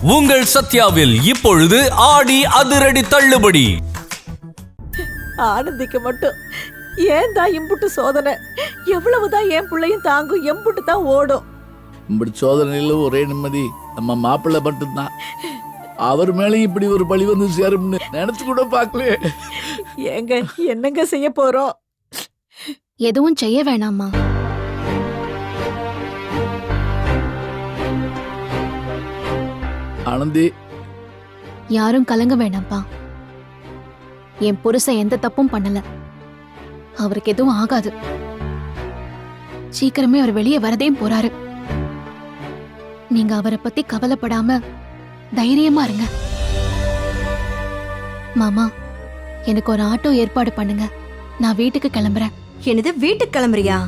உங்கள் சத்யாவில் இப்பொழுது ஆடி அதிரடி தள்ளுபடி. ஆனந்திக்கு மட்டும் ஏன் தான் இம்புட்டு சோதனை? எவ்வளவுதான் என் பிள்ளையும் தாங்கும், எம்புட்டு தான் ஓடும். இப்படி சோதனையில ஒரே நிம்மதி நம்ம மாப்பிள்ளை மட்டும்தான். அவர் மேலேயும் இப்படி ஒரு பழி வந்து சேரும்னு நினைச்சு கூட பார்க்கல. ஏங்க என்னங்க செய்ய போறோம்? எதுவும் செய்ய வேணாமா. ஆனந்தி, யாரும் கலங்க வேணாம்ப்பா. என் புருஷன் எந்த தப்பும் பண்ணல. அவருக்கு எதுவும் ஆகாது. சீக்கிரமே அவர் வெளியே வரதையும் போறாரு. நீங்க அவரை பத்தி கவலைப்படாம தைரியமா இருங்க. மாமா, எனக்கு ஒரு ஆட்டோ ஏற்பாடு பண்ணுங்க. நான் வீட்டுக்கு கிளம்புறேன். என்னது, வீட்டுக்கு கிளம்புறியா?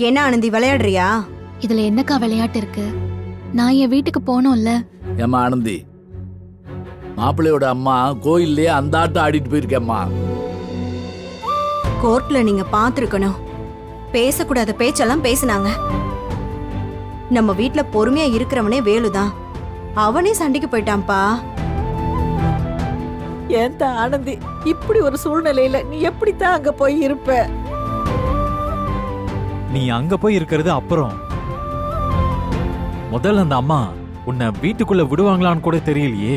என்ன ஆனந்தி, விளையாடுறியா? இதுல என்னக்கா விளையாட்டு இருக்கு? நான் என் வீட்டுக்கு போனோம்ல. ஏம்மா ஆனந்தி, மாப்பிள்ளையோட அம்மா கோயில்லயே அந்த ஆட்டம் ஆடிட்டு போயிருக்கேம்மா. கோர்ட்ல நீங்க பாத்துருக்கணும். பேசக்கூடாத பேச்செல்லாம் பேசினாங்க. நம்ம வீட்ல பொறுமையா இருக்கிறவனே வேலுதான். அவனே சண்டைக்கு போயிட்டான்பா. ஏன் தான் ஆனந்தி, இப்படி ஒரு சூழ்நிலையில நீ எப்படித்தான் அங்க போய் இருப்ப? நீ அங்க போய் இருக்கிறது அப்புறம். முதல்ல அந்த அம்மா உன்னை வீட்டுக்குள்ள விடுவாங்களான்னு கூட தெரியலையே.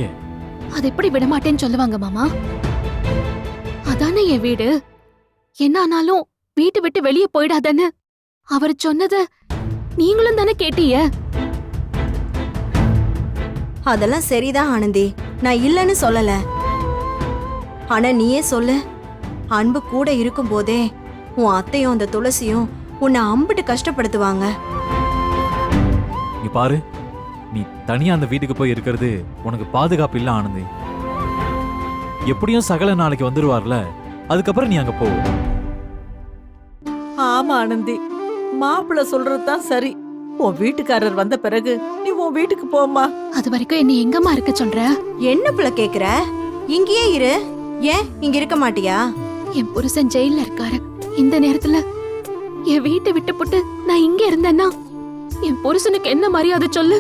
அது எப்படி விடமாட்டேன்னு சொல்லுவாங்க மாமா? அதானே என் வீடு. என்ன ஆனாலும் வீட்டை விட்டு வெளியே போயிடாதன்னு அவர் சொன்னத நீங்களும் தானே கேட்டீங்க. அதெல்லாம் சரிதான் ஆனந்தி, நான் இல்லைன்னு சொல்லல. ஆனா நீயே சொல்லு, அன்பு கூட இருக்கும் போதே உன் அத்தையும் அந்த துளசியும் உன்னை அம்பிட்டு கஷ்டப்படுத்துவாங்க. நீ பாரு, நீ தனியா அந்த வீட்டுக்கு போய் இருக்கிறது உனக்கு பாதுகாப்பு இல்ல ஆனந்தி. எப்படியும் சகல நாளைக்கு வந்துருவார்ல, அதுக்கப்புறம் நீ அங்க போ. ஆமா ஆனந்தி, மாப்பிள்ள சொல்றதுதான் சரி. உன் வீட்டுக்காரர் வந்த பிறகு நீ உன் வீட்டுக்கு போம்மா. அது வரைக்கும் என்ன எங்கம்மா இருக்க சொல்ற? என்ன புள்ள கேக்குற? இங்கேயே இரு. ஏன் இங்க இருக்க மாட்டியா? என் புருஷன் ஜெயில இருக்காரு. இந்த நேரத்துல என் வீட்டை விட்டு போட்டு நான் இங்க இருந்தேன்னா என் புருஷனுக்கு என்ன மரியாதை சொல்லு?